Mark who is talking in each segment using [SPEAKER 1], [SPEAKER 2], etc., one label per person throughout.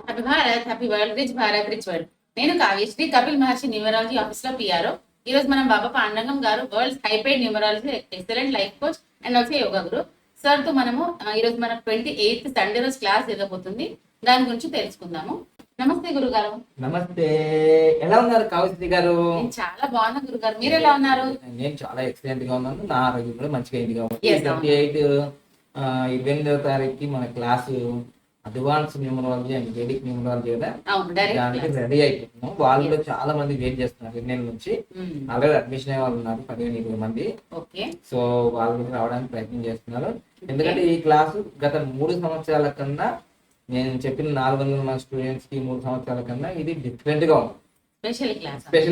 [SPEAKER 1] Happy Bharat, happy world, rich Bharat, rich world. నేను Kavyasri, Kapil Maharshi numerology office లో PRO. ఈ రోజు మనం బాబా పాండంగం గారు వరల్డ్ హైపైడ్ numerology excellent life coach and also yoga guru sir తో మనము ఈ రోజు మన 28th సండే రోజు క్లాస్ జరగబోతుంది. దాని గురించి తెలుసుకుందాము. నమస్తే గురుగారు.
[SPEAKER 2] నమస్తే. ఎలా ఉన్నారు కావ్యశ్రీ గారు?
[SPEAKER 1] నేను చాలా బాగున్నా గురుగారు, మీరు ఎలా ఉన్నారు?
[SPEAKER 2] నేను చాలా ఎక్సలెంట్ గా ఉన్నాను. నా ఆరోగ్యం కూడా మంచిగా అయింది కాబట్టి
[SPEAKER 1] Yes,
[SPEAKER 2] 28 28వ తారీఖుకి మన class advance numerology and Vedic numerology కదా,
[SPEAKER 1] అవును,
[SPEAKER 2] దానికి
[SPEAKER 1] డైరెక్ట్
[SPEAKER 2] రెడీ అయిపోతున్నాం. వాళ్ళు చాలా మంది వెయిట్ చేస్తున్నారు 2 నెలల నుంచి. ఆల్రెడీ అడ్మిషన్ అయ్యే వాళ్ళు ఉన్నారు 15-20 మంది.
[SPEAKER 1] ఓకే,
[SPEAKER 2] సో వాళ్ళు కూడా రావడానికి ప్రయత్నం చేస్తున్నారు. ఎందుకంటే ఈ క్లాసు గత 3 సంవత్సరాల కన్నా, నేను చెప్పిన 400 మంది స్టూడెంట్స్ కి 3 సంవత్సరాల కన్నా ఇది డిఫరెంట్ గా ఉంది. స్పెషల్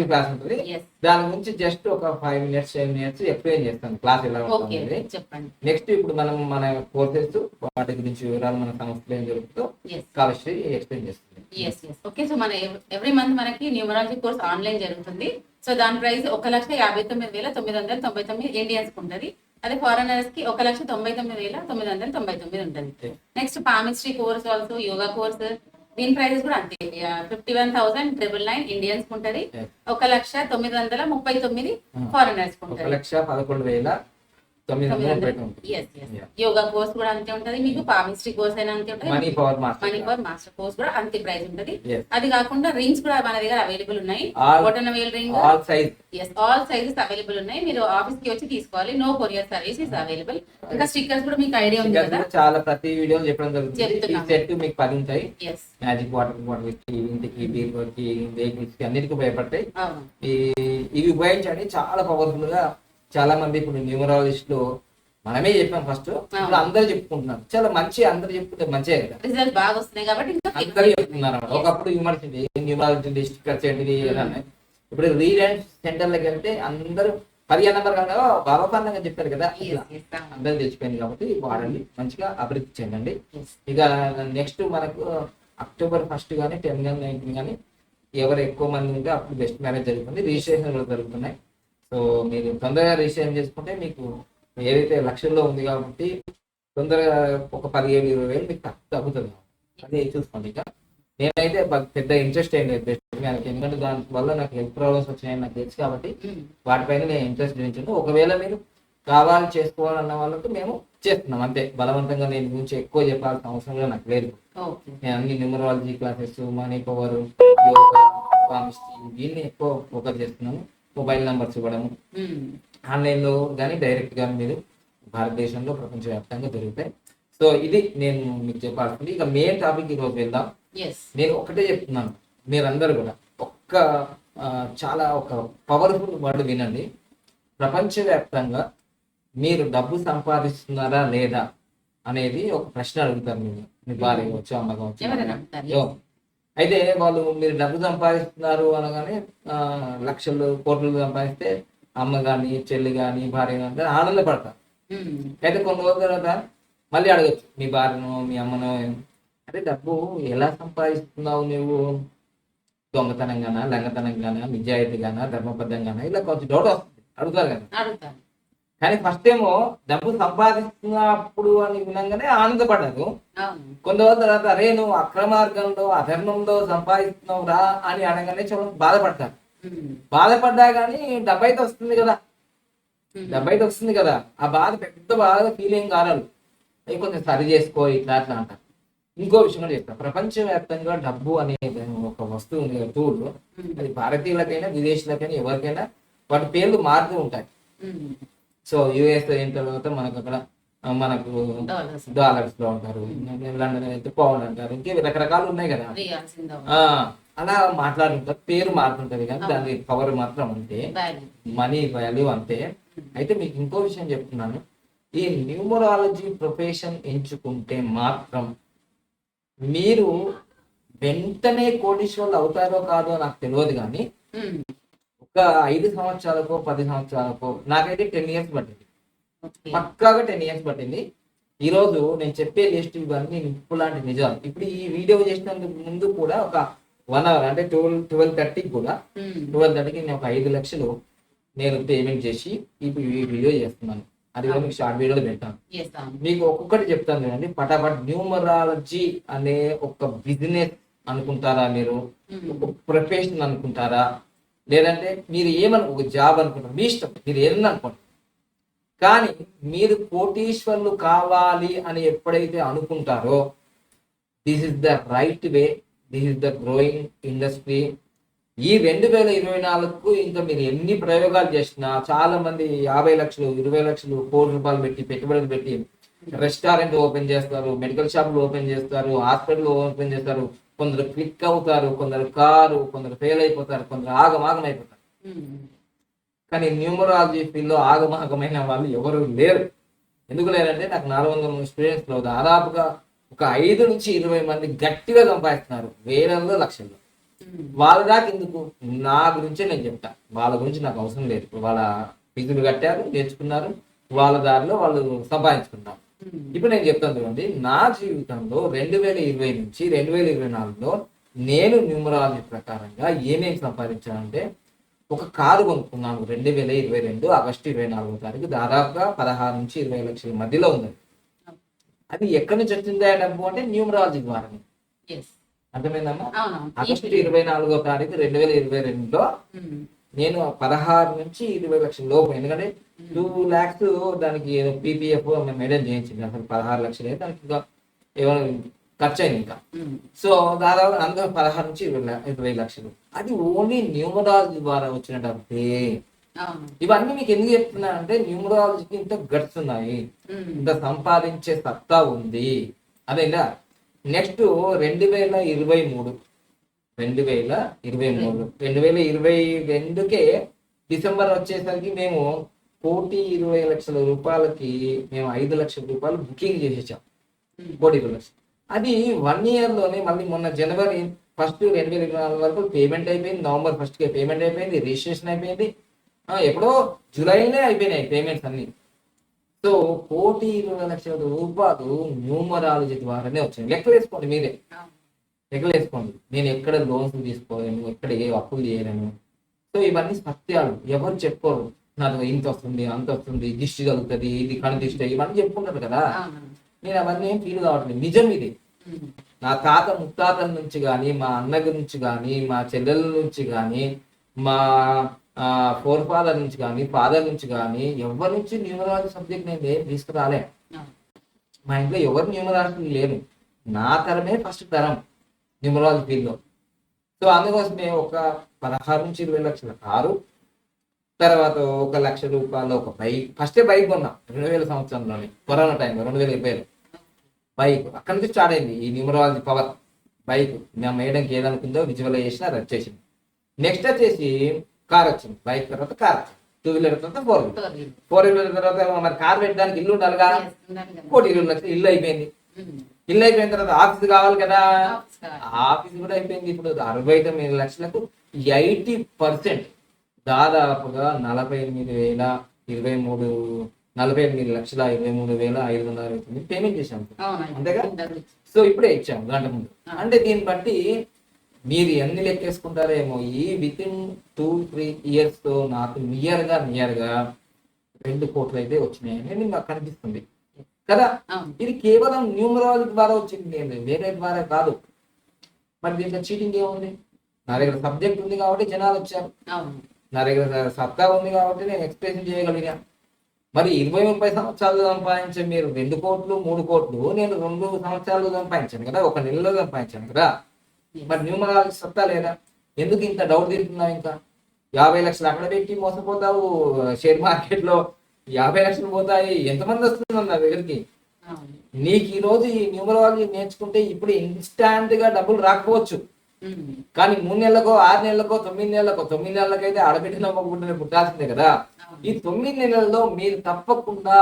[SPEAKER 2] క్లాస్ ఉంటుంది. దాని గురించి జస్ట్ ఒక 5 మినిట్స్ 10 మినిట్స్ ఎక్స్ప్లెయిన్ చేస్తాను క్లాస్ ఎలా ఉంటుంది. నెక్స్ట్ ఇప్పుడు మనం మన కోర్సెస్ వాటి గురించి వివరాలు, మన సంస్థలో ఏం జరుగుతుందో కావ్యశ్రీ ఎక్స్ప్లెయిన్ చేస్తుంది.
[SPEAKER 1] ఓకే, సో మన ఎవ్రీ మంత్ మనకి న్యూమరాలజీ కోర్స్ ఆన్లైన్ జరుగుతుంది. సో దాని ప్రైస్ 1,59,999 ఇండియన్స్ ఉంటుంది. అదే ఫారెనర్స్ కి 1,99,999 ఉంటుంది. Next palmistry course, also yoga course, దీని ప్రైజెస్ కూడా అంతే. 51,999 ఇండియన్స్ ఉంటది. 1,09,39 ఫారినర్స్ ఉంటది.
[SPEAKER 2] 1,11,999.
[SPEAKER 1] యోగా కోర్స్ కూడా అంతే ఉంటది. మీకు పామిస్ట్రీ కోర్స్ అయినా అంతే ఉంటది.
[SPEAKER 2] మనీ పవర్
[SPEAKER 1] మాస్టర్ కోర్స్ కూడా అంతే ప్రైస్ ఉంటది. అది కాకుండా రింగ్స్ కూడా మన దగ్గర అవైలబుల్ ఉన్నాయి. బొటనవేల్ రింగ్ ఆల్ సైజెస్ అవైలబుల్ ఉన్నాయి. మీరు ఆఫీస్ కి వచ్చి తీసుకోవాలి. No courier service is available. ఇంకా స్టిక్కర్స్ కూడా మీకు ఐడియా ఉంది కదా,
[SPEAKER 2] చాలా ప్రతి వీడియో చెప్పడం జరుగుతుంది. ఈ సెట్ మీకు 10 ఉంటాయి. మ్యాజిక్ వాటర్ బాటిల్ కి, ఇంటికి, బీరువాకి కి, వెహికల్స్ కి అన్నిటికీ ఉపయోగపడతాయి. ఇవి ఉపయోగించండి, చాలా పవర్ఫుల్ గా. చాలా మంది ఇప్పుడు న్యూమరాలజిస్ట్ లో మనమే చెప్పాం ఫస్ట్, ఇప్పుడు అందరూ చెప్పుకుంటున్నారు. చాలా మంచి, అందరూ చెప్పుకుంటే మంచిగా కదా,
[SPEAKER 1] రిజల్ట్ బాగా వస్తున్నాయి కాబట్టి
[SPEAKER 2] అందరూ చెప్తున్నారు. ఒకప్పుడు విమర్శించి న్యూమరాలజీ స్టిక్కర్స్ ఏంటిది అని. ఇప్పుడు రీడెంట్ సెంటర్లకు వెళ్తే అందరూ 15 నెంబర్ కన్నా బాబా పండంగా చెప్పారు కదా, అందరూ తెలిసిపోయింది. కాబట్టి వాడండి, మంచిగా అభివృద్ధి చెందండి. ఇక నెక్స్ట్ మనకు అక్టోబర్ 1 కానీ 10 కానీ 19 కానీ ఎవరు ఎక్కువ మంది ఉంటే అప్పుడు బెస్ట్ మ్యారేజ్ జరుగుతుంది. రిజిస్ట్రేషన్ కూడా జరుగుతున్నాయి. సో మీరు తొందరగా రిజిస్ట్రేషన్ చేసుకుంటే మీకు ఏదైతే లక్షల్లో ఉంది కాబట్టి తొందరగా ఒక 17-20 వేలు మీకు తగ్గుతుంది. అది చూసుకోండి. ఇక నేనైతే పెద్ద ఇంట్రెస్ట్ ఏం లేదు బెస్ట్ మ్యారేజ్, ఎందుకంటే దాని వల్ల నాకు హెల్త్ ప్రాబ్లమ్స్ వచ్చినాయని నాకు తెలుసు కాబట్టి వాటిపైన నేను ఇంట్రెస్ట్ చూపించాను. ఒకవేళ మీరు కావాలి చేసుకోవాలన్న వాళ్ళకి మేము చేస్తున్నాం అంతే. బలవంతంగా నేను గురించి ఎక్కువ చెప్పాల్సిన అవసరం కూడా నాకు లేదు. నేను అన్ని numerology classes, money power, yoga, palmistry దీన్ని ఎక్కువ ఫోకస్ చేస్తున్నాను. మొబైల్ నంబర్స్ ఇవ్వడము ఆన్లైన్ లో కానీ డైరెక్ట్ గా మీరు భారతదేశంలో ప్రపంచవ్యాప్తంగా దొరుకుతాయి. సో ఇది నేను మీకు చెప్పాల్సింది. ఇక మెయిన్ టాపిక్ ఈరోజు వెళ్దాం. నేను ఒకటే చెప్తున్నాను, మీరందరూ కూడా చాలా ఒక పవర్ఫుల్ వర్డ్ వినండి. ప్రపంచవ్యాప్తంగా మీరు డబ్బు సంపాదిస్తున్నారా లేదా అనేది ఒక ప్రశ్న అడుగుతారు. మీరు మీ భార్య కావచ్చు, అమ్మ కావచ్చు. అయితే వాళ్ళు మీరు డబ్బు సంపాదిస్తున్నారు అనగానే లక్షలు కోట్లు సంపాదిస్తే అమ్మ కానీ, చెల్లి కానీ, భార్య కానీ ఆనందపడతారు. అయితే కొన్ని రోజుల తర్వాత మళ్ళీ అడగచ్చు మీ భార్యను, మీ అమ్మను, అంటే డబ్బు ఎలా సంపాదిస్తున్నావు నువ్వు, దొంగతనంగానా, లంగతనంగానా, నిజాయితీగానా, ధర్మబద్ధంగానా, ఇలా కొంచెం డౌట్ వస్తుంది, అడుగుతారు కదా. కానీ ఫస్ట్ ఏమో డబ్బు సంపాదిస్తున్నప్పుడు అని వినంగానే ఆనందపడ్డారు. కొన్ని రోజుల తర్వాత అరే నువ్వు అక్రమార్గంలో, అధర్మంలో సంపాదిస్తున్నావు రా అని అనగానే చాలా బాధపడతారు. బాధపడ్డా కానీ డబ్బు అయితే వస్తుంది కదా, ఆ బాధ పెద్ద బాధ ఫీలింగ్ కారాలు అవి కొంచెం సరి చేసుకో ఇట్లా అట్లా అంటారు. ఇంకో విషయం కూడా చెప్తాను. ప్రపంచవ్యాప్తంగా డబ్బు అనే ఒక వస్తువు ఉంది, టూల్. అది భారతీయులకైనా విదేశీయులకైనా ఎవరికైనా వాటి పేర్లు మారుతూ ఉంటాయి. సో యుఎస్ అయిన తర్వాత మనకు అక్కడ మనకు డాలర్స్ లో ఉంటారు, లండన్ అయితే పౌండ్ అంటారు, ఇంకే రకరకాలు ఉన్నాయి కదా. అలా మాట్లాడుతుంటారు, పేరు మారుతుంటది కానీ దాని పవర్ మాత్రం అంతే, మనీ వాల్యూ అంతే. అయితే మీకు ఇంకో విషయం చెప్తున్నాను, ఈ న్యూమరాలజీ ప్రొఫెషన్ ఎంచుకుంటే మాత్రం మీరు వెంటనే కోటీశ్వరులు అవుతారో కాదో నాకు తెలియదు, కానీ ఒక 5 సంవత్సరాలకో 10 సంవత్సరాలకో, నాకైతే 10 ఇయర్స్ పట్టింది, పక్కాగా 10 ఇయర్స్ పట్టింది. ఈ రోజు నేను చెప్పే లిస్ట్ ఇవన్నీ నిప్పు లాంటి నిజాలు. ఇప్పుడు ఈ వీడియో చేసినందుకు ముందు కూడా ఒక 1 అవర్ అంటే 12:30 కూడా 12:30కి నేను ఒక 5 లక్షలు నేను పేమెంట్ చేసి ఇప్పుడు ఈ వీడియో చేస్తున్నాను. అది కూడా మీకు షార్ట్ వీడియోలో పెట్టాను. మీకు ఒక్కొక్కటి చెప్తాను చూడండి పటాపట్. న్యూమరాలజీ అనే ఒక బిజినెస్ అనుకుంటారా, మీరు ఒక ప్రొఫెషన్ అనుకుంటారా, లేదంటే మీరు ఒక జాబ్ అనుకుంటారు, మీ ఇష్టం, మీరు ఏదన్నా అనుకోండి. కానీ మీరు కోటీశ్వర్లు కావాలి అని ఎప్పుడైతే అనుకుంటారో, this is the right way, this is the growing industry. ఈ 2024కు ఇంకా మీరు ఎన్ని ప్రయోగాలు చేసినా, చాలా మంది 50 లక్షలు, 20 లక్షలు, ₹1,00,00,000 పెట్టి పెట్టుబడులు పెట్టి రెస్టారెంట్ ఓపెన్ చేస్తారు, మెడికల్ షాపులు ఓపెన్ చేస్తారు, హాస్పిటల్ ఓపెన్ చేస్తారు. కొందరు క్లిక్ అవుతారు, కొందరు కారు, కొందరు ఫెయిల్ అయిపోతారు, కొందరు ఆగమాగం అయిపోతారు. కానీ న్యూమరాలజీ ఫీల్డ్లో ఆగమాగమైన వాళ్ళు ఎవరు లేరు. ఎందుకు లేరంటే, నాకు 400 స్టూడెంట్స్ లో దాదాపుగా ఒక 5 నుంచి 20 మంది గట్టిగా సంపాదిస్తున్నారు, వేలల్లో లక్షల్లో. వాళ్ళ దాకా ఎందుకు, నా గురించే నేను చెప్తా. వాళ్ళ గురించి నాకు అవసరం లేదు. వాళ్ళ ఫీజులు కట్టారు, నేర్చుకున్నారు, వాళ్ళ దారిలో వాళ్ళు సంపాదించుకున్నారు. ఇప్పుడు నేను చెప్తాను చూడండి, నా జీవితంలో 2020 నుంచి 2024లో నేను న్యూమరాలజీ ప్రకారంగా ఏమేమి సంపాదించానంటే, ఒక కారు కొనుక్కున్నాను 2022 ఆగస్టు 24వ తారీఖు. దాదాపుగా 16 నుంచి 20 లక్షల మధ్యలో ఉంది. అది ఎక్కడి నుంచి వచ్చిందా డబ్బు అంటే న్యూమరాలజీ ద్వారా. అర్థమైందమ్మా? ఆగస్టు 24వ తారీఖు 2022లో నేను 16 నుంచి 20 లక్షల లోపు, ఎందుకంటే 2 lakhs దానికి ఏదో పీపీఎఫ్ మెయింటైన్ చేయించింది. అసలు 16 లక్షలే దానికి ఇంకా ఏమైనా ఖర్చు అయింది ఇంకా. సో దాదాపు అందులో 16 నుంచి 20 లక్షలు. అది ఓన్లీ న్యూమరాలజీ ద్వారా వచ్చిన డబ్బే. ఇవన్నీ మీకు ఎందుకు చెప్తున్నా అంటే, న్యూమరాలజీకి ఇంత గట్స్ ఉన్నాయి, ఇంత సంపాదించే సత్తా ఉంది. అదేనా? నెక్స్ట్ 2023 2022కే డిసెంబర్ వచ్చేసరికి మేము ₹1,20,00,000 మేము 5 లక్షల రూపాయలు బుకింగ్ చేసేసాం. 1,20,00,000. అది 1 year లోనే మళ్ళీ మొన్న జనవరి 1 2024 వరకు పేమెంట్ అయిపోయింది. నవంబర్ 1కే పేమెంట్ అయిపోయింది, రిజిస్ట్రేషన్ అయిపోయింది. ఎప్పుడో జూలైలోనే అయిపోయినాయి పేమెంట్స్ అన్ని. సో ₹1,20,00,000 న్యూమరాలజీ ద్వారానే వచ్చింది. లెక్కలు వేసుకోండి, మీరే లెక్కలు వేసుకోండి. నేను ఎక్కడ లోన్స్ తీసుకోలేను, ఎక్కడ ఏ అప్పులు చేయలేను. సో ఇవన్నీ సత్యాలు, ఎవరు చెప్పుకోరు. నాకు ఇంత వస్తుంది, అంత వస్తుంది, దిష్టి కలుగుతుంది, ఇది కను దిష్టి, ఇవన్నీ చెప్పుకుంటారు కదా. నేను అవన్నీ ఏం ఫీల్ కావట్లేదు, నిజం ఇది. నా తాత ముత్తాతల నుంచి కానీ, మా అన్న గురించి కానీ, మా చెల్లెల నుంచి కానీ, మా ఫోర్ ఫాదర్ నుంచి కానీ, ఫాదర్ నుంచి కానీ, ఎవరి నుంచి న్యూమరాలజీ సబ్జెక్ట్ నేను ఏం తీసుకురాలే. మా ఇంట్లో ఎవరు న్యూమరాలజీ లేరు. నా తరమే ఫస్ట్ తరం న్యూమరాలజీ ఫీల్డ్లో. సో అందుకోసమే ఒక 16 నుంచి 20 లక్షల కారు, తర్వాత ₹1,00,000 ఒక బైక్. ఫస్టే బైక్ కొన్నా 2000 సంవత్సరంలోనే, కరోనా టైంలో 2020లో బైక్. అక్కడి నుంచి స్టార్ట్ అయింది ఈ న్యూమరాలజీ పవర్. బైక్ మేము వేయడానికి ఏదనుకుందో విజువలైజేషన్ అది వచ్చేసింది. నెక్స్ట్ వచ్చేసి కార్ వచ్చింది. బైక్ తర్వాత కార్ వచ్చింది, 2 వీలర్ తర్వాత 4 వీలర్, 4 వీలర్ తర్వాత మరి కార్ పెట్టడానికి ఇల్లు ఉండాలిగా. ₹1,20,00,000 ఇల్లు అయిపోయింది. ఇల్లు అయిపోయిన తర్వాత ఆఫీస్ కావాలి కదా, ఆఫీస్ కూడా అయిపోయింది. ఇప్పుడు 69 లక్షలకు 80% దాదాపుగా 48,23,529 పేమెంట్ చేశాము, అంతేగా. సో ఇప్పుడే ఇచ్చాము గంట ముందు. అంటే దీన్ని బట్టి మీరు ఎన్ని లెక్కేసుకుంటారేమో, ఈ వితిన్ 2-3 years తో నాకు నియర్గా 2 కోట్లు అయితే వచ్చినాయని నాకు కనిపిస్తుంది కదా. ఇది కేవలం న్యూమరాలజీ ద్వారా వచ్చింది, వేరే ద్వారా కాదు. మరి దీంట్లో చీటింగ్ ఏముంది? నా దగ్గర సబ్జెక్ట్ ఉంది కాబట్టి జనాలు వచ్చారు, నా దగ్గర సత్తా ఉంది కాబట్టి నేను ఎక్స్ప్రెషన్ చేయగలిగా. మరి 20-30 సంవత్సరాలు సంపాదించే మీరు 2 కోట్లు 3 కోట్లు, నేను 2 సంవత్సరాలు సంపాదించాను కదా, 1 నెలలో సంపాదించాను కదా. మరి న్యూమరాలజీ సత్తా లేదా? ఎందుకు ఇంత డౌట్ తిరుగుతున్నావు? ఇంకా 50 లక్షలు అక్కడ పెట్టి మోసపోతావు. షేర్ మార్కెట్ లో 50 లక్షలు పోతాయి. ఎంతమంది వస్తున్నారు నా దగ్గరికి? నీకు ఈ రోజు ఈ న్యూమరాలజీ నేర్చుకుంటే ఇప్పుడు ఇన్స్టాంట్ గా డబ్బులు రాకపోవచ్చు, కానీ 3 నెలలకో 6 నెలలకో 9 నెలలకో, 9 నెలలకైతే ఆడబెట్టిన గుడ్డని పుట్టాల్సిందే కదా. ఈ 9 నెలల్లో మీరు తప్పకుండా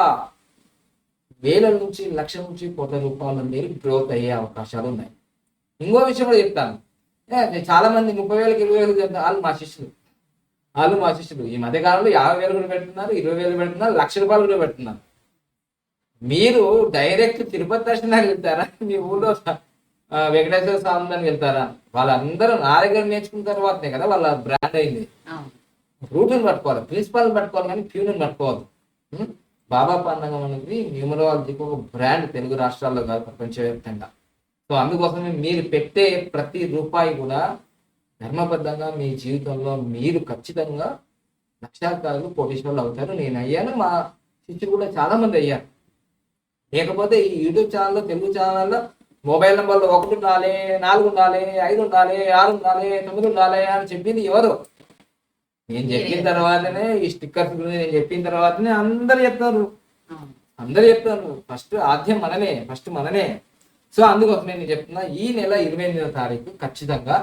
[SPEAKER 2] వేల నుంచి లక్షల నుంచి కోట్ల రూపాయల మీరు గ్రోత్ అయ్యే అవకాశాలు ఉన్నాయి. ఇంకో విషయం కూడా చెప్తాను. చాలా మంది 30,000 20,000 చెప్తారు. వాళ్ళు మా శిష్యులు ఈ మధ్య కాలంలో 50,000 కూడా పెడుతున్నారు, 20,000 పెడుతున్నారు, ₹1,00,000 కూడా పెడుతున్నారు. మీరు డైరెక్ట్ తిరుపతి దర్శనానికి వెళ్తారా, మీ ఊళ్ళో వెంకటేశ్వర స్వామి అని వెళ్తారా? వాళ్ళందరూ నా దగ్గర నేర్చుకున్న తర్వాతనే కదా వాళ్ళ బ్రాండ్ అయింది. రూట్ని పట్టుకోవాలి, ప్రిన్సిపాల్ని పట్టుకోవాలి, కానీ ప్యూని పట్టుకోవాలి. బాబా పండగం అనేది న్యూమరాలజీకి ఒక బ్రాండ్, తెలుగు రాష్ట్రాల్లో కాదు ప్రపంచవ్యాప్తంగా. సో అందుకోసమే మీరు పెట్టే ప్రతి రూపాయి కూడా ధర్మబద్ధంగా మీ జీవితంలో మీరు ఖచ్చితంగా లక్షాధికారులు కోటీశ్వరులు అవుతారు. నేను అయ్యాను, మా శిష్యులు కూడా చాలా మంది అయ్యారు. లేకపోతే ఈ యూట్యూబ్ ఛానల్లో, తెలుగు ఛానల్లో మొబైల్ నెంబర్లు 1 ఉండాలి, 4 ఉండాలి, 5 ఉండాలి, 6 ఉండాలి, 9 ఉండాలి అని చెప్పింది ఎవరు? నేను చెప్పిన తర్వాతనే ఈ స్టిక్కర్స్ గురించి నేను చెప్పిన తర్వాతనే అందరు చెప్తారు. ఫస్ట్ ఆద్యం మనమే, ఫస్ట్ మనమే. సో అందుకోసం నేను చెప్తున్నా, ఈ నెల 28వ తారీఖు ఖచ్చితంగా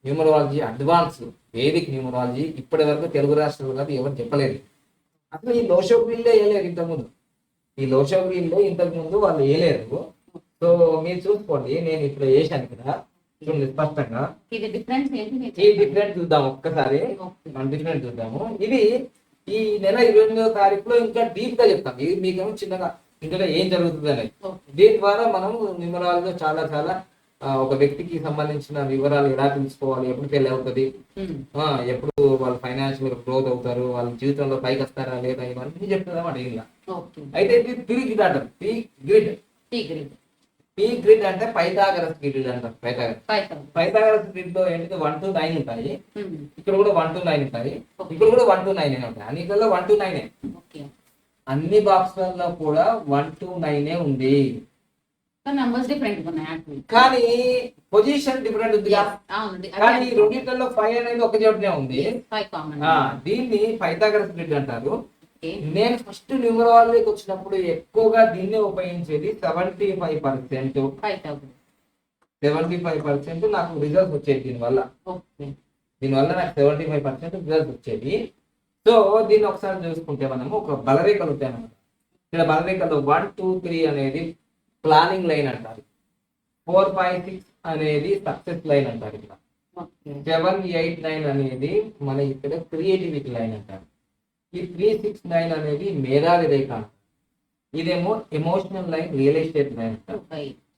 [SPEAKER 2] న్యూమరాలజీ అడ్వాన్స్ వేదిక్ న్యూమరాలజీ ఇప్పటి వరకు తెలుగు రాష్ట్రాలు కాదు ఎవరు చెప్పలేదు. అసలు ఈ లోషోగ్రీన్లే వేయలేరు ఇంతకుముందు. ఈ లోషోగ్రీన్లే ఇంతకుముందు వాళ్ళు వేయలేరు. సో మీరు చూసుకోండి, నేను ఇప్పుడు వేసాను కదా, చూడండి స్పష్టంగా ఈ డిఫరెంట్ చూద్దాం ఒక్కసారి. డిఫరెంట్ చూద్దాము. ఇది ఈ నెల 28వ తారీఖులో ఇంకా డీప్ గా చెప్తాం. ఇది మీకేమో చిన్నగా ఇందులో ఏం జరుగుతుంది అనేది. దీని ద్వారా మనం న్యూమరాలజీలో చాలా చాలా ఒక వ్యక్తికి సంబంధించిన వివరాలు ఎలా తెలుసుకోవాలి, ఎప్పుడు పెళ్లి అవుతుంది, ఎప్పుడు వాళ్ళు ఫైనాన్షియల్ గ్రోత్ అవుతారు, వాళ్ళ జీవితంలో పైకి వస్తారా లేదా, ఇవన్నీ చెప్తుందన్నమాట. ఇలా అయితే ఇది పీ గ్రిడ్ అంటారు. పీ గ్రిడ్ అంటే పైథాగరస్ గ్రిడ్ అంటారు. పైథాగరస్ గ్రిడ్ లో ఏంటిది 1 to 9 ఉంటాయి. ఇక్కడ కూడా 1 to 9 ఉంటాయి. ఇక్కడ కూడా 1 to 9 ఉంటాయి. అన్నిటిలో 1 to 9. అన్ని బాక్స్లలో కూడా 1 to 9 ఉంది. కానీ పొజిషన్ డిఫరెంట్ ఉంది. కానీ రెండింటిలో 5 అనేది ఒక చోటనే ఉంది. దీన్ని పైథాగరస్ గ్రిడ్ అంటారు. నేను ఫస్ట్ న్యూమరాలజీకి వచ్చినప్పుడు ఎక్కువగా దీన్ని ఉపయోగించేది 75% నాకు రిజల్ట్స్ వచ్చేది. దీనివల్ల నాకు 75% రిజల్ట్స్ వచ్చేది. సో దీన్ని ఒకసారి చూసుకుంటే మనము ఒక బలరేఖలు ఉంటాయి అన్నమాట. ఇక్కడ బలరేఖలో 1, 2, 3 అనేది ప్లానింగ్ లైన్ అంటారు. 4, 5, 6 అనేది సక్సెస్ లైన్ అంటారు. ఇక్కడ 7, 8, 9 అనేది మన ఇక్కడ క్రియేటివిటీ లైన్ అంటారు. ఈ 3, 6, 9 అనేది మేధావి రేఖ అంటారు. ఇదేమో emotional line, real estate line అంటారు.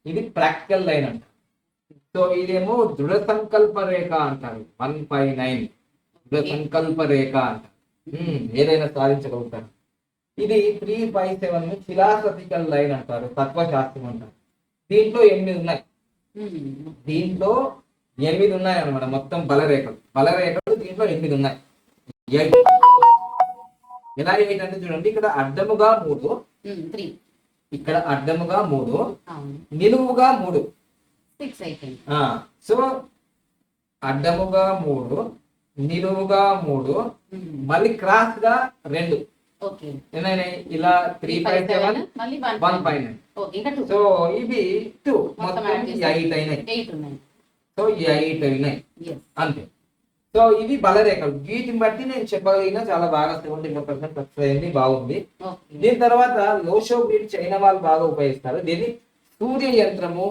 [SPEAKER 2] ఇది ప్రాక్టికల్ లైన్ అంటారు. సో ఇదేమో దృఢ సంకల్ప రేఖ అంటారు. 1, 5, 9 దృఢ సంకల్ప రేఖ అంటారు. ఏదైనా సాధించగలుగుతారు. ఇది 3, 5, 7 ఫిలాసఫికల్ లైన్ అంటారు, తత్వశాస్త్రం అంటారు. దీంట్లో 8 ఉన్నాయి. అన్నమాట మొత్తం బలరేఖలు దీంట్లో 8 ఉన్నాయి. ఎలా 8 అంటే చూడండి, ఇక్కడ అడ్డముగా 3, ఇక్కడ అడ్డముగా 3, నిలువుగా 3. సో అడ్డముగా 3, నిలువుగా 3, మళ్ళీ క్రాస్ గా 2. ఇలా 3, 5, 7, 1, 5, 9. సో ఇవి 2 మొత్తం 8 అయినాయి. సో 8 అయినాయి అంతే. సో ఇవి బలరేఖలు. వీటిని బట్టి నేను చెప్పగలిగిన చాలా బాగా 75% సక్సెస్ అయింది, బాగుంది. దీని తర్వాత లోషో గ్రిడ్ చైనా వాళ్ళు బాగా ఉపయోగిస్తారు. దీన్ని సూర్య యంత్రము,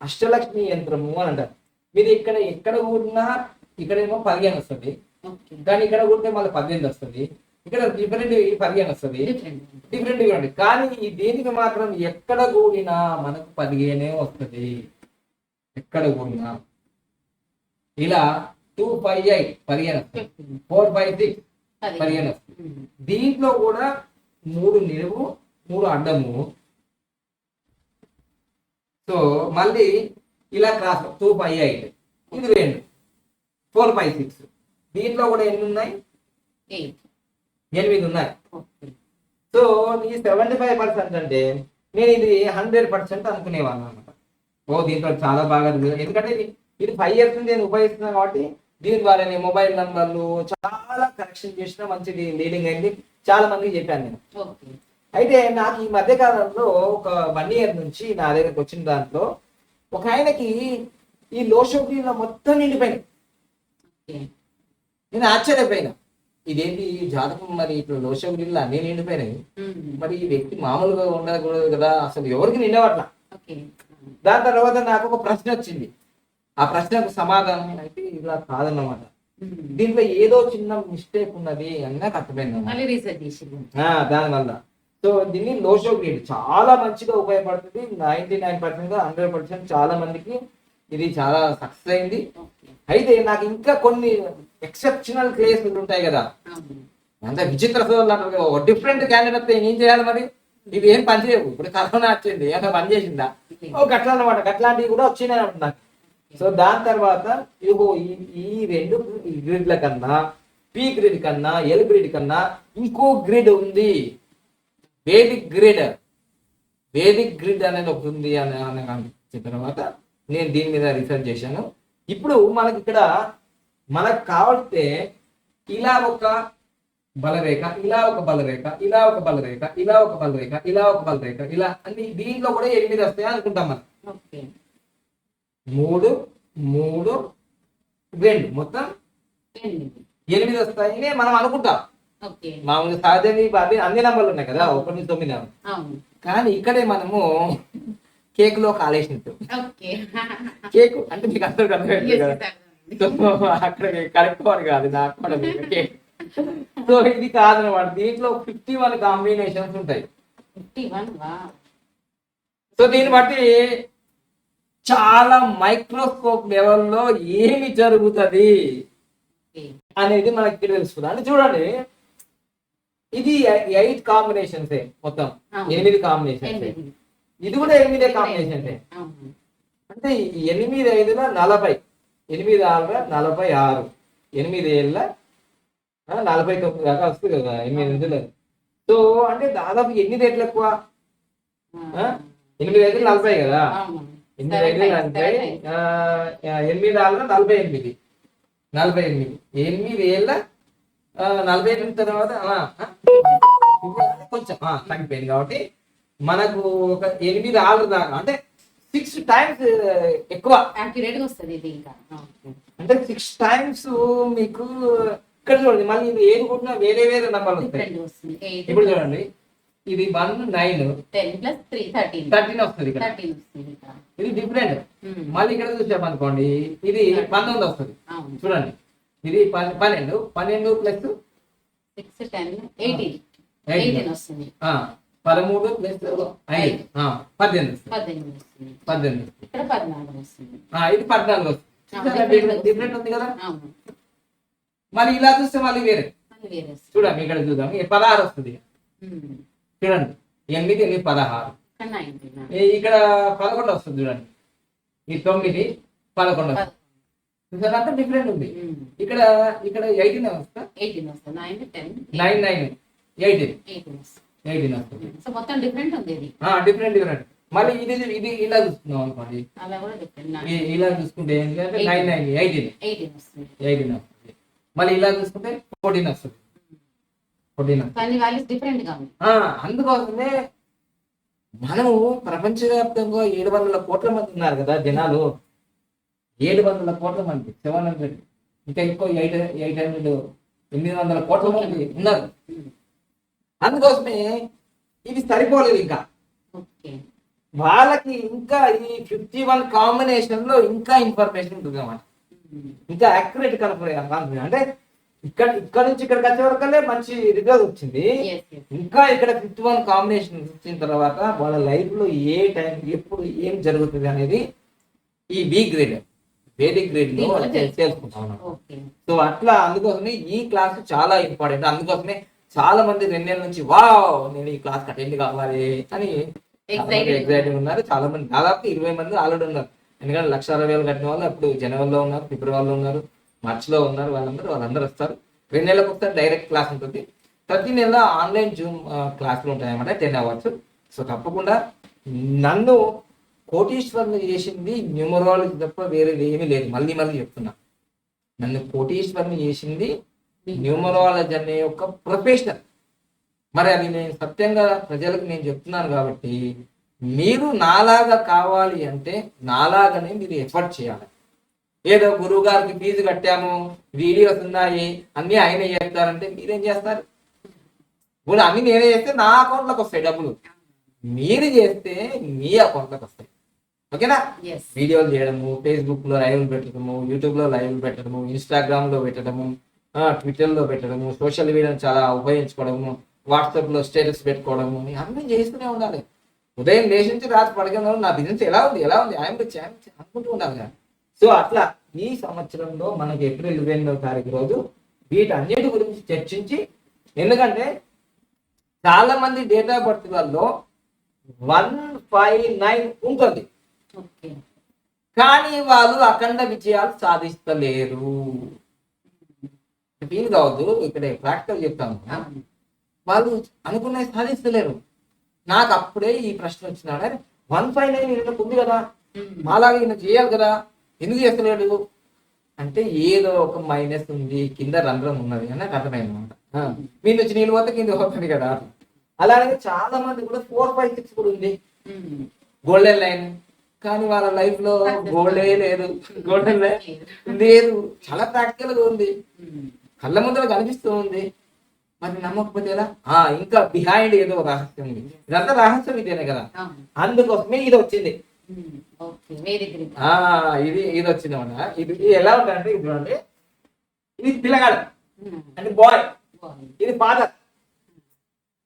[SPEAKER 2] అష్టలక్ష్మి యంత్రము అని అంటారు. మీరు ఎక్కడ కూడినా ఇక్కడేమో 15 వస్తుంది, కానీ ఇక్కడ కూడితే మళ్ళీ 18 వస్తుంది. ఇక్కడ డిఫరెంట్ 15 వస్తుంది, డిఫరెంట్. కానీ దీనికి మాత్రం ఎక్కడ కూడినా మనకు 15 వస్తుంది. ఎక్కడ కూడినా ఇలా 2, 5, 8 15 వస్తుంది, 4, 5, 6 15 వస్తుంది. దీంట్లో కూడా 3 నిలువు, 3 అడ్డము. సో మళ్ళీ ఇలా క్రాస్ 2, 5, 8 ఇది 2, 4, 5, 6. దీంట్లో కూడా ఎన్ని ఉన్నాయి? 8 ఉన్నాయి. సో ఈ 75% అంటే నేను ఇది 100% అనుకునేవాళ్ళం అనమాట. దీంట్లో చాలా బాగా, ఎందుకంటే ఇది 5 years నుంచి నేను ఉపయోగిస్తున్నాను కాబట్టి దీని ద్వారా నేను మొబైల్ నంబర్లు చాలా కనెక్షన్ చేసిన మంచిది లీడింగ్ అయింది. చాలా మందికి చెప్పాను నేను. అయితే నాకు ఈ మధ్య కాలంలో ఒక 1 year నుంచి నా దగ్గరకు వచ్చిన దాంట్లో ఒక ఆయనకి ఈ లోషోగ్రీన్లో మొత్తం నిండిపోయింది. నేను ఆశ్చర్యపోయినా, ఇదేంటి ఈ జాతకం మరి ఇప్పుడు లోషోగ్రీన్లో అన్ని నిండిపోయినాయి, మరి ఈ వ్యక్తి మామూలుగా ఉండకూడదు కదా, అసలు ఎవరికి నిండవట్లా. దాని తర్వాత నాకు ఒక ప్రశ్న వచ్చింది. ఆ ప్రశ్నకు సమాధానం అయితే ఇలా కాదన్నమాట. దీంట్లో ఏదో చిన్న మిస్టేక్ ఉన్నది అని నాకు అర్థమైంది దానివల్ల. సో దీన్ని లోషోగ్రీడ్ చాలా మంచిగా ఉపయోగపడుతుంది. 99% 100% చాలా మందికి ఇది చాలా సక్సెస్ అయింది. అయితే నాకు ఇంకా కొన్ని ఎక్సెప్షనల్ కేసులు ఉంటాయి కదా, అంత విచిత్ర డిఫరెంట్ క్యాండిడేట్ ఏం చేయాలి మరి? ఇది ఏం పని చేయవు. ఇప్పుడు కరోనా వచ్చింది ఏమైనా పని చేసిందా? ఓ గట్ల అనమాట, గట్లాంటివి కూడా వచ్చినాయి అంటున్నారు. సో దాని తర్వాత ఇగో ఈ రెండు గ్రిడ్ల కన్నా, పి గ్రిడ్ కన్నా, ఎల్ గ్రిడ్ కన్నా ఇంకో గ్రిడ్ ఉంది, వేదిక్ గ్రిడ్. వేదిక్ గ్రిడ్ అనేది ఒకటి ఉంది అని అనిపించిన తర్వాత నేను దీని మీద రీసెర్చ్ చేశాను. ఇప్పుడు మనకి ఇక్కడ మనకు కావాల్స్తే ఇలా ఒక బలరేఖ, ఇలా ఒక బలరేఖ, ఇలా ఒక బలరేఖ, ఇలా ఒక బలరేఖ, ఇలా ఒక బలరేఖ, ఇలా అన్ని దీంట్లో కూడా 8 వస్తాయి అనుకుంటాం మనం. 3, 3, 2 మొత్తం 8 వస్తాయని మనం అనుకుంటాం. మామూలుగా సహజంగా అవి అన్ని నంబర్లు ఉన్నాయి కదా, 1 నుంచి 9. కానీ ఇక్కడే మనము కేక్ లో కాలేసినట్టు, కేక్ అంటే మీకు అందరూ అర్థమైంది కదా, అక్కడ కరెక్ట్ అని కాదు నాకు కూడా కేక్. సో ఇది కాదనమాట, దీంట్లో 51 కాంబినేషన్స్ ఉంటాయి. సో దీన్ని బట్టి చాలా మైక్రోస్కోప్ లెవెల్లో ఏమి జరుగుతుంది అనేది మనకి ఇక్కడ తెలుస్తుంది. అంటే చూడండి, ఇది 8 కాంబినేషన్స్ మొత్తం, 8 కాంబినేషన్స్. ఇది కూడా 8 కాంబినేషన్స్. అంటే 8, 5 40, 8, 6 46, 8 ఏళ్ళ 49 దాకా వస్తుంది కదా, 8 ఇందులో. సో అంటే దాదాపు 8 రేట్లు ఎక్కువ. 8 5 40 కదా, 8 5 40, 8 6 48, 48, 8 ఏళ్ళ 48 తర్వాత కొంచెం తగ్గిపోయింది. కాబట్టి మనకు ఒక 8 6 దాకా, అంటే 6 టైమ్స్ ఎక్కువ
[SPEAKER 1] యాక్యురేట్ గా వస్తుంది ఇది. ఇంకా
[SPEAKER 2] అంటే 6 టైమ్స్ మీకు ఇక్కడ చూడండి. మళ్ళీ ఇది ఏది కూడా వేరే వేరే నంబర్లు వస్తాయి. ఇప్పుడు చూడండి, ఇది 1 9
[SPEAKER 1] 10 + 3
[SPEAKER 2] 13 వస్తుంది ఇక్కడ. ఇది డిఫరెంట్. మళ్ళీ ఇక్కడ చూసామనుకోండి, ఇది 19 వస్తుంది. చూడండి, ఇది 12 +
[SPEAKER 1] 6 10 18 వస్తుంది.
[SPEAKER 2] 13 + 5 18 వస్తుంది. 18
[SPEAKER 1] ఇక్కడ 14 వస్తుంది.
[SPEAKER 2] ఇది 14 వస్తుంది. డిఫరెంట్ ఉంది కదా. మళ్ళీ ఇలా చూస్తే మళ్ళీ వేరే. చూడండి, ఇక్కడ చూద్దాం, 16 వస్తుంది. చూడండి, 8 8 16. ఇక్కడ 11 వస్తుంది. చూడండి, ఈ 9 11 వస్తుంది. అంతా డిఫరెంట్ ఉంది. ఇక్కడ 18 వస్తా, 9 9 18 వస్తుంది.
[SPEAKER 1] మొత్తం డిఫరెంట్ ఉంది.
[SPEAKER 2] డిఫరెంట్. మళ్ళీ ఇది ఇలా చూస్తున్నాం అనుకోండి, ఇలా చూసుకుంటే ఏంటంటే 9 9 18 వస్తుంది. మళ్ళీ ఇలా చూసుకుంటే 14 వస్తుంది. 14. అందుకోసమే మనము ప్రపంచవ్యాప్తంగా 700 కోట్ల మంది ఉన్నారు కదా జనాలు. 700 కోట్ల మంది, 700, ఇంకా ఎక్కువ 800 కోట్ల మంది ఉన్నారు. అందుకోసమే ఇది సరిపోలేదు. ఇంకా వాళ్ళకి ఇంకా ఈ 51 కాంబినేషన్ లో ఇంకా ఇన్ఫర్మేషన్ ఉంటుంది అన్నమాట. ఇంకా యాక్యురేట్ కనుక అంటే ఇక్కడ నుంచి ఇక్కడికి వచ్చే వరకలే మంచి రిజల్ట్ వచ్చింది. ఇంకా ఇక్కడ 51 కాంబినేషన్ వచ్చిన తర్వాత వాళ్ళ లైఫ్ లో ఏ టైం ఎప్పుడు ఏం జరుగుతుంది అనేది ఈ గ్రేడ్, వేదిక్ గ్రేడ్ లో తెలుసుకుంటాం. సో అట్లా అందుకోసమే ఈ క్లాస్ చాలా ఇంపార్టెంట్. అందుకోసమే చాలా మంది 2 నెలల నుంచి నేను ఈ క్లాస్ అటెండ్ కావాలి అని ఎగ్జైటింగ్ ఉన్నారు. చాలా మంది, దాదాపు 20 మంది ఆల్రెడీ ఉన్నారు. ఎందుకంటే 1,60,000 కట్టిన వాళ్ళు అప్పుడు జనవరిలో ఉన్నారు, ఫిబ్రవరిలో ఉన్నారు, మార్చిలో ఉన్నారు. వాళ్ళందరూ వస్తారు. 2 నెలలకు ఒకసారి డైరెక్ట్ క్లాస్ ఉంటుంది. ప్రతి నెల ఆన్లైన్ జూమ్ క్లాసులు ఉంటాయన్నమాట, 10 అవర్స్. సో తప్పకుండా నన్ను కోటీశ్వరుని చేసింది న్యూమరాలజీ తప్ప వేరేది ఏమీ లేదు. మళ్ళీ చెప్తున్నా, నన్ను కోటీశ్వరుని చేసింది న్యూమరాలజీ అనే ఒక ప్రొఫెషనల్. మరి అది నేను సత్యంగా ప్రజలకు నేను చెప్తున్నాను. కాబట్టి మీరు నాలాగా కావాలి అంటే నాలాగానే మీరు ఎఫర్ట్ చేయాలి. ఏదో గురువు గారికి ఫీజు కట్టాము, వీడియోస్ ఉన్నాయి, అన్ని ఆయన చేస్తారంటే మీరేం చేస్తారు? ఇప్పుడు అన్ని నేనే చేస్తే నా అకౌంట్లోకి వస్తాయి డబ్బులు, మీరు చేస్తే మీ అకౌంట్లోకి వస్తాయి. ఓకేనా? వీడియోలు చేయడము, ఫేస్బుక్ లో లైవ్లు పెట్టడము, యూట్యూబ్ లో లైవ్లు పెట్టడము, ఇన్స్టాగ్రామ్ లో పెట్టడము, ట్విట్టర్ లో పెట్టడము, సోషల్ మీడియాను చాలా ఉపయోగించుకోవడము, వాట్సాప్ లో స్టేటస్ పెట్టుకోవడము, అన్నీ చేస్తూనే ఉండాలి. ఉదయం లేచి నుంచి రాత్రి పడకుండా నా బిజినెస్ ఎలా ఉంది ఆయన అనుకుంటూ ఉండాలి కదా. సో అట్లా ఈ సంవత్సరంలో మనకి ఏప్రిల్ 28వ తారీఖు రోజు వీటన్నిటి గురించి చర్చించి, ఎందుకంటే చాలా మంది డేట్ ఆఫ్ బర్త్ లలో 159 ఉంటుంది,
[SPEAKER 1] ఓకే.
[SPEAKER 2] కానీ వాళ్ళు అఖండ విజయాలు సాధిస్తలేరు. ఫీల్ కావద్దు, ఇక్కడ ప్రాక్టికల్ చెప్తాను.
[SPEAKER 1] అవును.
[SPEAKER 2] వాళ్ళు అనుకున్నది సాధిస్తలేరు. నాకు అప్పుడే ఈ ప్రశ్న వచ్చినాడు, 159 ఈయనకు ఉంది కదా, మాలాగా ఈయన చేయాలి కదా, ఎందుకు చేస్తలేడు అంటే ఏదో ఒక మైనస్ ఉంది, కింద రంధ్రం ఉన్నది అని నాకు అర్థమైందన్నమాట. మీ నుంచి నేను పోతే కింద పోతుంది కదా. అలాగే చాలా మంది కూడా 456 కూడా ఉంది, గోల్డెన్ లైన్, కానీ వాళ్ళ లైఫ్ లో గోల్డే లేదు, గోల్డెన్ లైన్ లేదు. చాలా ప్రాక్టికల్ గా ఉంది, కళ్ళ ముందర కనిపిస్తూ ఉంది. మరి నమ్మకపోతే ఎలా? ఇంకా బిహైండ్ ఏదో రహస్యం ఉంది. ఇదంతా రహస్యం ఇదేనే కదా, అందుకోసమే ఇది వచ్చింది. ఇది వచ్చింది అన్నమాట. ఇది ఎలా ఉంటుందంటే, ఇది చూడండి, ఇది పిల్లగాడు అంటే బాయ్, ఇది ఫాదర్,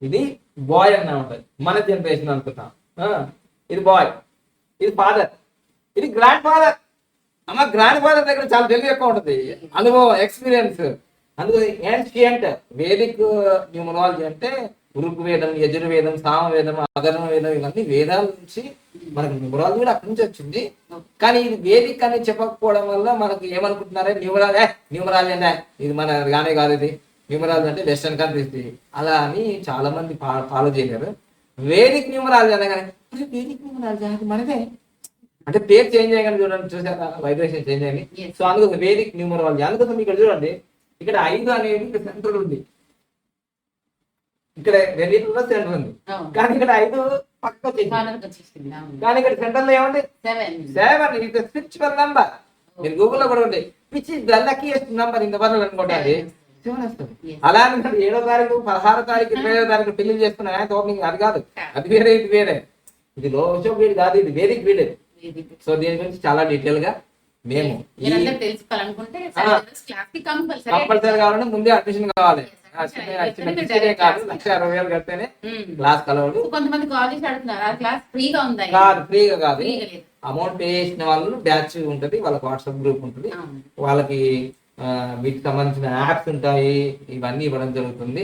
[SPEAKER 2] ఇది బాయ్ అన్న ఉంటుంది మన జనరేషన్ అనుకుంటాం. ఇది బాయ్, ఇది ఫాదర్, ఇది గ్రాండ్ ఫాదర్. అమ్మ గ్రాండ్ ఫాదర్ దగ్గర చాలా తెలివి ఎక్కువ ఉంటుంది, అనుభవం, ఎక్స్పీరియన్స్. అందులో ఏన్షియంట్ వేదిక్ న్యూమరాలజీ అంటే ఋగ్వేదం, యజుర్వేదం, సామవేదం, అధర్వ వేదం, ఇవన్నీ వేదాల నుంచి మనకు న్యూమరాలజీ కూడా అక్కడి నుంచి వచ్చింది. కానీ ఇది వేదిక్ అని చెప్పకపోవడం వల్ల మనకు ఏమనుకుంటున్నారే, న్యూమరాలజీ అంటే ఇది మన గానే కాదు, ఇది న్యూమరాలజీ అంటే వెస్టర్న్ కంట్రీస్ అలా అని చాలా మంది ఫాలో చేయలేరు. వేదిక్ న్యూమరాలజీ అనగానే వేదిక్ న్యూమరాలజీ అది మనదే అంటే పేరు చేంజ్ అయ్యగానే చూడండి, చూసారా వైబ్రేషన్ చేంజ్ అయ్యింది. సో అందుకోసం వేదిక్ న్యూమరాలజీ. అందుకోసం ఇక్కడ చూడండి, ఇక్కడ 5 అనేది ఇక్కడ సెంటర్ ఉంది, ఇక్కడ రెండింటిలో సెంటర్ ఉంది, కానీ ఇక్కడ 5 పక్క వచ్చేసింది. కానీ ఇక్కడ సెంటర్ లో ఏమండి 7 ఇది స్పిరిచువల్ నంబర్. మీరు గూగుల్లో కూడా ఉంది, which is the luckiest number in the world అనుకోండి, 7 వస్తుంది. అలా 7వ తారీఖు 16వ తారీఖు 20వ తారీఖు పెళ్లి చేసుకున్నా ఓపెనింగ్ అది కాదు, అది వేరే, ఇది వేరే, ఇది లోషో వీడు కాదు, ఇది వేదిక్ వీడే. సో దీని గురించి చాలా డీటెయిల్ గా మేము
[SPEAKER 1] తెలుసుకోవాలనుకుంటే
[SPEAKER 2] కంపల్సరీ కావాలంటే ముందే అడ్మిషన్ కావాలి. కాదు 1,60,000 కడితేనే క్లాస్ కలవడు.
[SPEAKER 1] కొంతమంది కాలేజ్ అడుగుతున్నారు, క్లాస్ ఫ్రీగా ఉందా?
[SPEAKER 2] కాదు, ఫ్రీగా కాదు, అమౌంట్ పే చేసిన వాళ్ళు బ్యాచ్ ఉంటది, వాళ్ళకి వాట్సాప్ గ్రూప్ ఉంటుంది, వాళ్ళకి వీటికి సంబంధించిన యాప్స్ ఉంటాయి, ఇవన్నీ ఇవ్వడం జరుగుతుంది,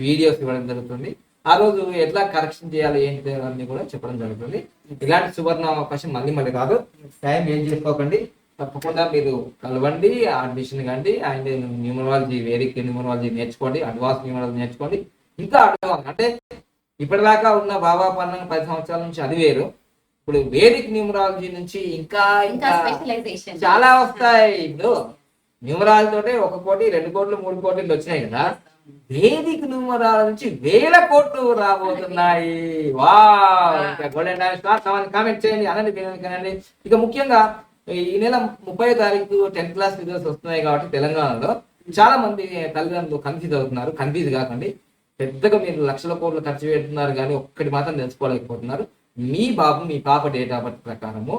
[SPEAKER 2] వీడియోస్ ఇవ్వడం జరుగుతుంది. ఆ రోజు ఎట్లా కరెక్షన్ చేయాలి ఏంటి అన్ని కూడా చెప్పడం జరుగుతుంది. ఇలాంటి సువర్ణ అవకాశం మళ్ళీ కాదు, టైం ఏం చేసుకోకండి, తప్పకుండా మీరు కలవండి, అడ్మిషన్ కండి. అండ్ న్యూమరాలజీ, వేదిక్ న్యూమరాలజీ నేర్చుకోండి, అడ్వాన్స్ న్యూమరాలజీ నేర్చుకోండి. ఇంకా అడ్వాన్స్ అంటే ఇప్పటిదాకా ఉన్న బాబా పన్నం 10 సంవత్సరాల నుంచి అది వేరు, ఇప్పుడు వేదిక్ న్యూమరాలజీ నుంచి ఇంకా చాలా వస్తాయి. ఇప్పుడు న్యూమరాలజీ తోటే 1 కోటి 2 కోట్లు 3 కోట్లు వచ్చినాయి కదా, వేదిక్ న్యూమరాలజీ నుంచి 1000 కోట్లు రాబోతున్నాయి. వా గోల్డెన్ టైమ్ స్టార్ కామెంట్ చేయండి, అనండి. ఇక ముఖ్యంగా ఈ నెల 30వ తారీఖు 10th క్లాస్ రిజల్ట్స్ వస్తున్నాయి కాబట్టి తెలంగాణలో చాలా మంది తల్లిదండ్రులు కన్ఫ్యూజ్ అవుతున్నారు. కన్ఫ్యూజ్ కాకండి, పెద్దగా మీరు లక్షల కోట్లు ఖర్చు పెడుతున్నారు కానీ ఒక్కటి మాత్రం తెలుసుకోలేకపోతున్నారు. మీ బాబు మీ పాప డేట్ ఆఫ్ బర్త్ ప్రకారము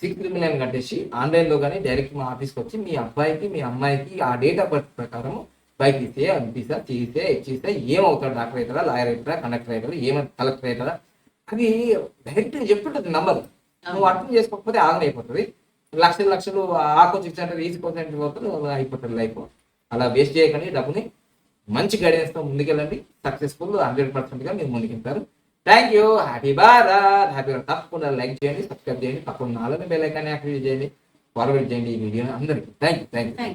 [SPEAKER 2] 6 మిలియన్ కట్టేసి ఆన్లైన్ లో కానీ డైరెక్ట్ మా ఆఫీస్కి వచ్చి మీ అబ్బాయికి మీ అమ్మాయికి ఆ డేట్ ఆఫ్ బర్త్ ప్రకారము బైక్ ఇస్తే, అనిపిస్తా, చేస్తే ఏమవుతాడు, డాక్టర్ అవుతారా, లాయర్ అవుతారా, కండక్టర్ అవుతారా, ఏమైనా కలెక్టర్ అవుతారా, అది డైరెక్ట్ చెప్తుంటది నంబర్. నువ్వు అర్థం చేసుకోకపోతే ఆగం అయిపోతుంది. లక్షలు ఆకొచ్చి అయిపోతుంది లైఫ్. అలా వేస్ట్ చేయకండి డబ్బుని, మంచి గైడెన్స్ తో ముందుకెళ్ళండి, సక్సెస్ఫుల్ 100% గా మీరు ముందుకెళ్తారు. Thank you, happy Bharat, happy Bharat. తప్పకుండా లైక్ చేయండి, సబ్స్క్రైబ్ చేయండి, పక్కన 4 బెల్ ఐకాన్ యాక్టివేట్ చేయండి, ఫార్వర్డ్ చేయండి ఈ వీడియోని అందరికీ. Thank you.